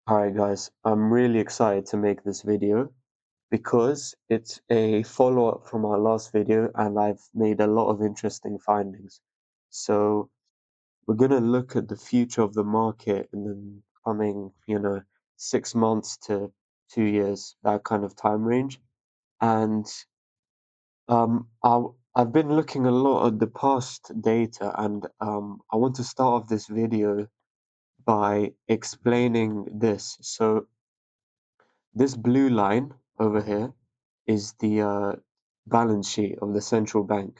Alright guys, I'm really excited to make this video because it's a follow-up from our last video and I've made a lot of interesting findings. So we're going to look at the future of the market in the coming, 6 months to 2 years, that kind of time range. And I've been looking a lot at the past data and I want to start off this video by explaining this. So this blue line over here is the balance sheet of the central bank.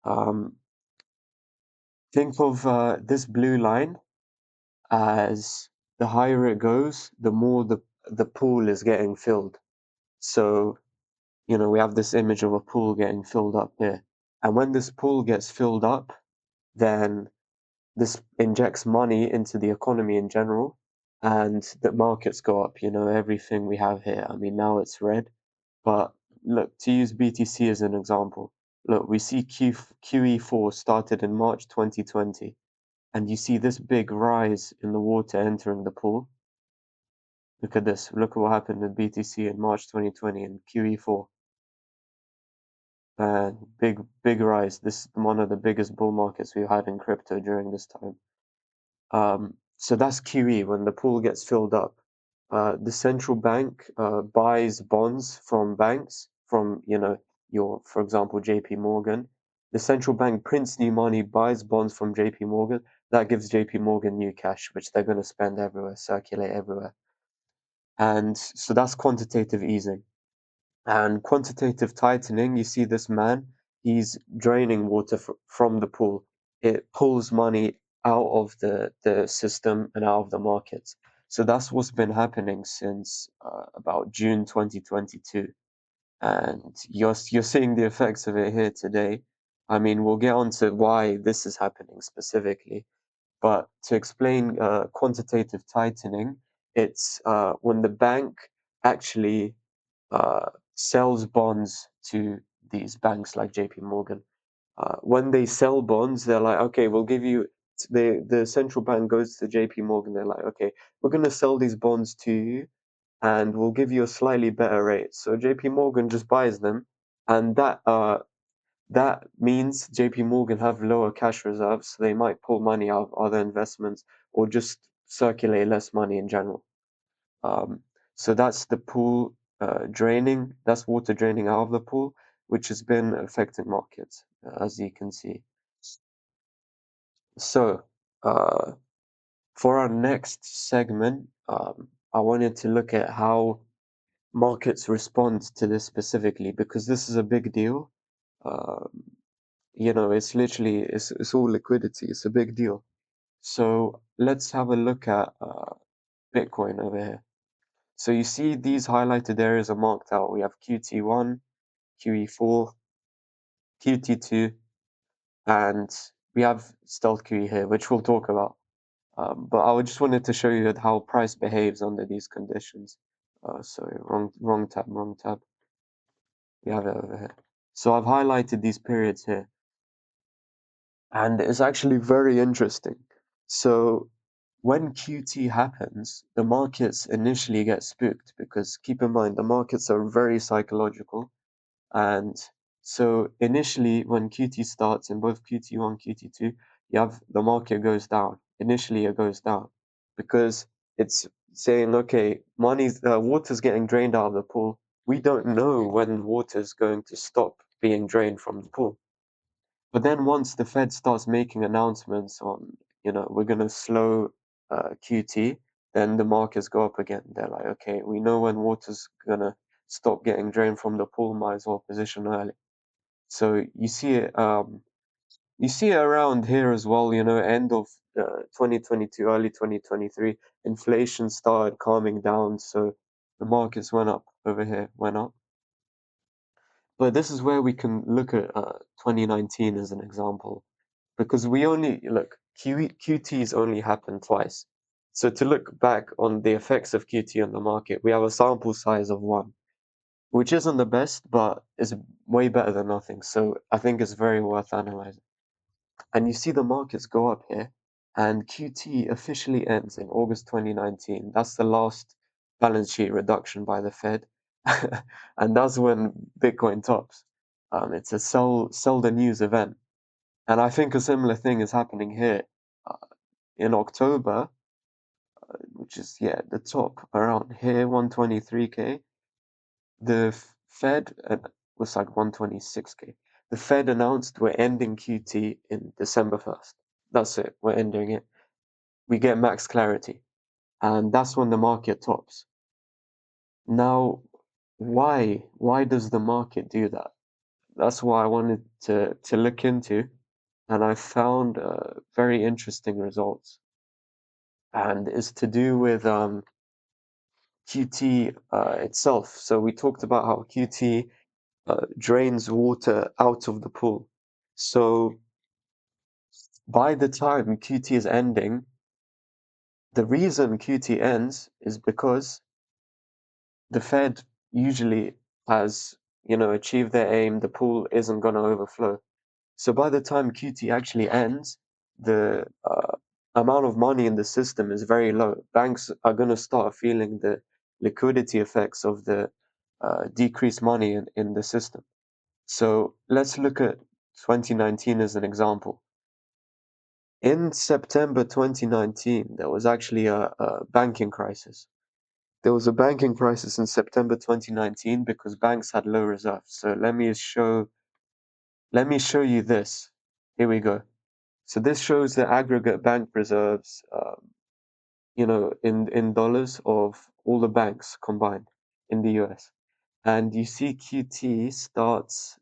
Um, think of this blue line as the higher it goes, the more the pool is getting filled. So, we have this image of a pool getting filled up here. And when this pool gets filled up, then this injects money into the economy in general, and the markets go up. Everything we have here. I mean, now it's red. But look, to use BTC as an example, look, we see QE4 started in March 2020, and you see this big rise in the water entering the pool. Look at this. Look at what happened in BTC in March 2020 in QE4. And big rise. This is one of the biggest bull markets we've had in crypto during this time. So that's QE when the pool gets filled up. The central bank buys bonds from banks, from for example, JP Morgan. The central bank prints new money, buys bonds from JP Morgan. That gives JP Morgan new cash, which they're going to spend everywhere, circulate everywhere. And so that's quantitative easing. And quantitative tightening, you see this man, he's draining water from the pool. It pulls money out of the system and out of the markets. So that's what's been happening since about June 2022. And you're seeing the effects of it here today. I mean, we'll get on to why this is happening specifically. But to explain quantitative tightening, it's when the bank actually sells bonds to these banks like JP Morgan. When they sell bonds, they're like, okay, we'll give you. The central bank goes to JP Morgan. They're like, okay, we're going to sell these bonds to you, and we'll give you a slightly better rate. So JP Morgan just buys them, and that means JP Morgan have lower cash reserves. So they might pull money out of other investments or just circulate less money in general. Um, so that's the pool draining, that's water draining out of the pool, which has been affecting markets, as you can see. So for our next segment, I wanted to look at how markets respond to this specifically, because this is a big deal. Um, it's literally, it's all liquidity. It's a big deal. So let's have a look at Bitcoin over here. So you see these highlighted areas are marked out. We have QT1, QE4, QT2, and we have stealth QE here, which we'll talk about. But I just wanted to show you how price behaves under these conditions. Sorry, wrong tab, wrong tab. We have it over here. So I've highlighted these periods here, and it's actually very interesting. So when QT happens, the markets initially get spooked, because keep in mind, the markets are very psychological. And so initially, when QT starts in both QT1, QT2, you have the market goes down. Initially, it goes down because it's saying, okay, water's getting drained out of the pool. We don't know when water's going to stop being drained from the pool. But then once the Fed starts making announcements on, we're going to slow QT, then the markets go up again. They're like, okay, we know when water's going to stop getting drained from the pool, might as well position early. So you see it around here as well, end of 2022, early 2023, inflation started calming down, so the markets went up over here, went up. But this is where we can look at 2019 as an example, because we only look, QT's only happened twice. So to look back on the effects of QT on the market, we have a sample size of 1, which isn't the best, but is way better than nothing. So I think it's very worth analyzing. And you see the markets go up here, and QT officially ends in August 2019. That's the last balance sheet reduction by the Fed, and that's when Bitcoin tops. It's a sell the news event, and I think a similar thing is happening here uh, in October, which is the top around here, 123K. The Fed was like 126K. The Fed announced we're ending QT in December 1st. That's it. We're ending it. We get max clarity, and that's when the market tops. Now, why does the market do that? That's what I wanted to look into, and I found very interesting results, and it's to do with QT itself. So we talked about how QT drains water out of the pool. So by the time QT is ending, the reason QT ends is because the Fed usually has, achieved their aim. The pool isn't going to overflow. So by the time QT actually ends, the amount of money in the system is very low. Banks are going to start feeling the liquidity effects of the decreased money in the system. So let's look at 2019 as an example. In September 2019, there was actually a banking crisis. There was a banking crisis in September 2019 because banks had low reserves. So let me show you this. Here we go. So this shows the aggregate bank reserves, in dollars of all the banks combined in the US. And you see QT starts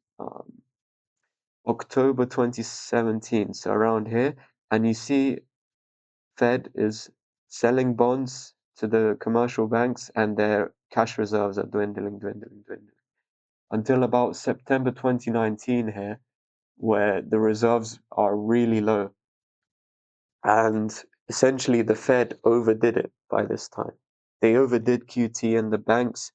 October 2017, so around here, and you see Fed is selling bonds to the commercial banks and their cash reserves are dwindling, until about September 2019 here, where the reserves are really low. And essentially the Fed overdid it by this time. They overdid QT and the banks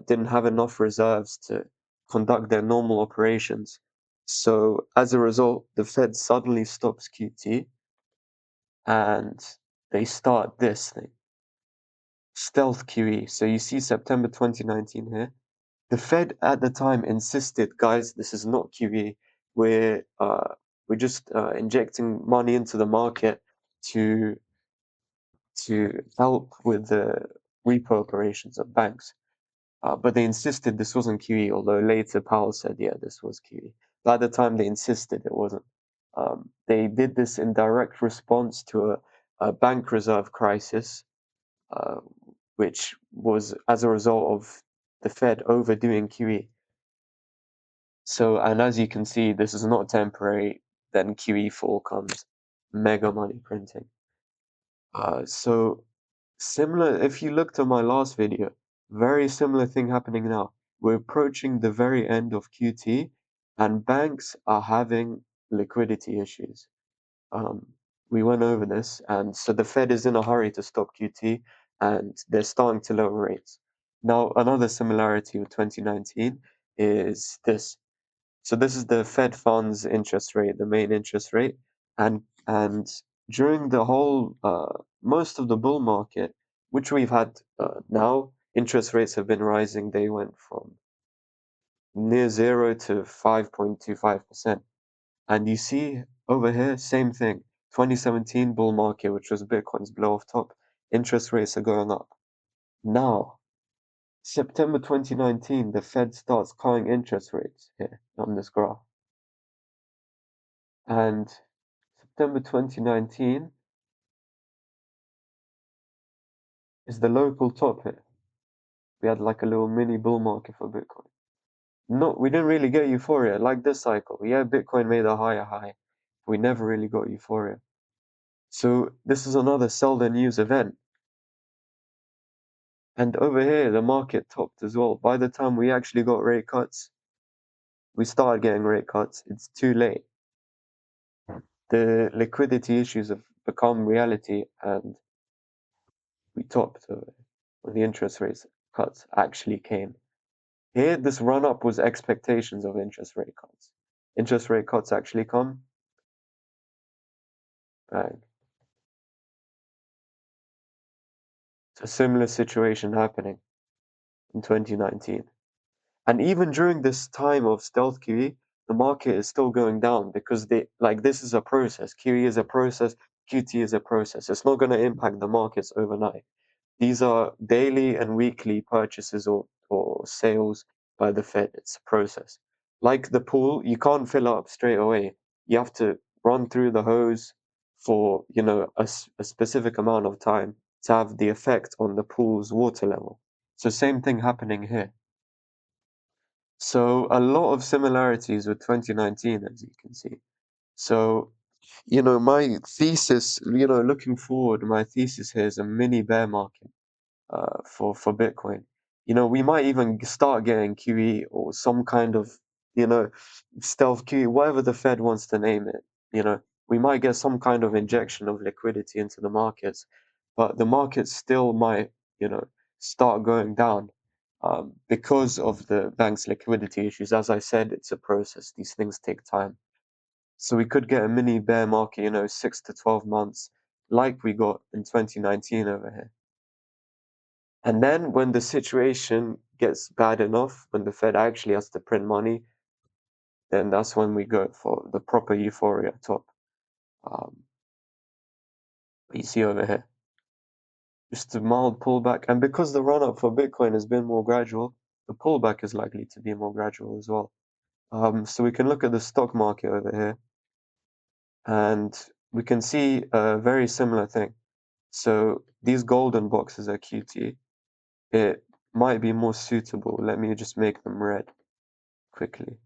didn't have enough reserves to conduct their normal operations. So as a result, the Fed suddenly stops QT and they start this thing, stealth QE. So you see September 2019 here. The Fed at the time insisted, guys, this is not QE. We're just injecting money into the market to help with the repo operations of banks. But they insisted this wasn't QE, although later Powell said, yeah, this was QE. By the time they insisted it wasn't. They did this in direct response to a bank reserve crisis, uh, which was as a result of the Fed overdoing QE. So, and as you can see, this is not temporary. Then QE4 comes, mega money printing. So similar, if you looked at my last video, very similar thing happening now. We're approaching the very end of QT and banks are having liquidity issues. Um, we went over this, and so the Fed is in a hurry to stop QT and they're starting to lower rates. Now, another similarity with 2019 is this. So this is the Fed funds interest rate, the main interest rate, and during the whole most of the bull market, which we've had now, interest rates have been rising. They went from near zero to 5.25%. And you see over here, same thing. 2017 bull market, which was Bitcoin's blow off top, interest rates are going up. Now, September 2019, the Fed starts cutting interest rates here on this graph. And September 2019 is the local top here. We had like a little mini bull market for Bitcoin. No, we didn't really get euphoria like this cycle. Yeah, Bitcoin made a higher high. We never really got euphoria. So this is another sell the news event. And over here, the market topped as well. By the time we actually got rate cuts, we started getting rate cuts. It's too late. The liquidity issues have become reality, and we topped when the interest rates cuts actually came. Here, this run up was expectations of interest rate cuts. Interest rate cuts actually come, bang. a similar situation happening in 2019. And even during this time of stealth QE, the market is still going down because this is a process. QE is a process, QT is a process. It's not going to impact the markets overnight. These are daily and weekly purchases or sales by the Fed. It's a process. Like the pool, you can't fill up straight away. You have to run through the hose for, a specific amount of time to have the effect on the pool's water level. So same thing happening here. So a lot of similarities with 2019, as you can see. So, my thesis, looking forward, my thesis here is a mini bear market for Bitcoin. We might even start getting QE or some kind of, you know, stealth QE, whatever the Fed wants to name it. We might get some kind of injection of liquidity into the markets, but the markets still might, start going down because of the bank's liquidity issues. As I said, it's a process. These things take time. So we could get a mini bear market, 6 to 12 months, like we got in 2019 over here. And then when the situation gets bad enough, when the Fed actually has to print money, then that's when we go for the proper euphoria top. You see over here, just a mild pullback. And because the run up for Bitcoin has been more gradual, the pullback is likely to be more gradual as well. So we can look at the stock market over here, and we can see a very similar thing. So these golden boxes are QT. It might be more suitable. Let me just make them red quickly.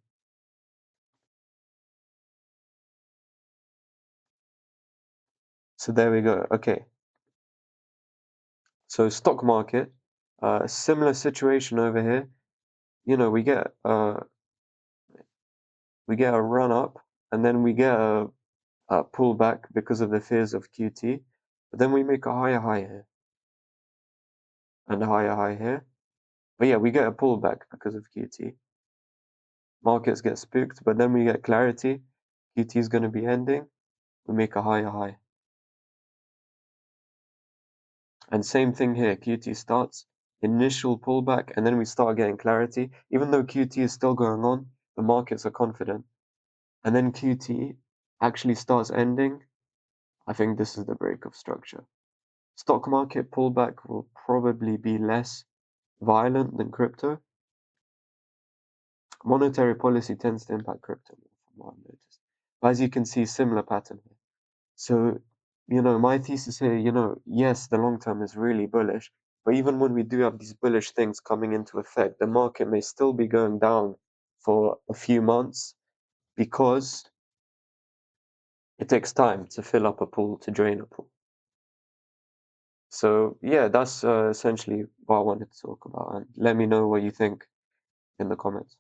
So there we go. Okay. So stock market, similar situation over here. We get a run up, and then we get a pullback because of the fears of QT. But then we make a higher high here and a higher high here. But yeah, we get a pullback because of QT. Markets get spooked, but then we get clarity. QT is going to be ending. We make a higher high. And same thing here. QT starts, initial pullback, and then we start getting clarity. Even though QT is still going on, the markets are confident. And then QT actually starts ending. I think this is the break of structure. Stock market pullback will probably be less violent than crypto. Monetary policy tends to impact crypto more, from what I've noticed. But as you can see, similar pattern here. So, my thesis here, yes, the long term is really bullish, but even when we do have these bullish things coming into effect, the market may still be going down for a few months because it takes time to fill up a pool, to drain a pool. So yeah, that's essentially what I wanted to talk about. And let me know what you think in the comments.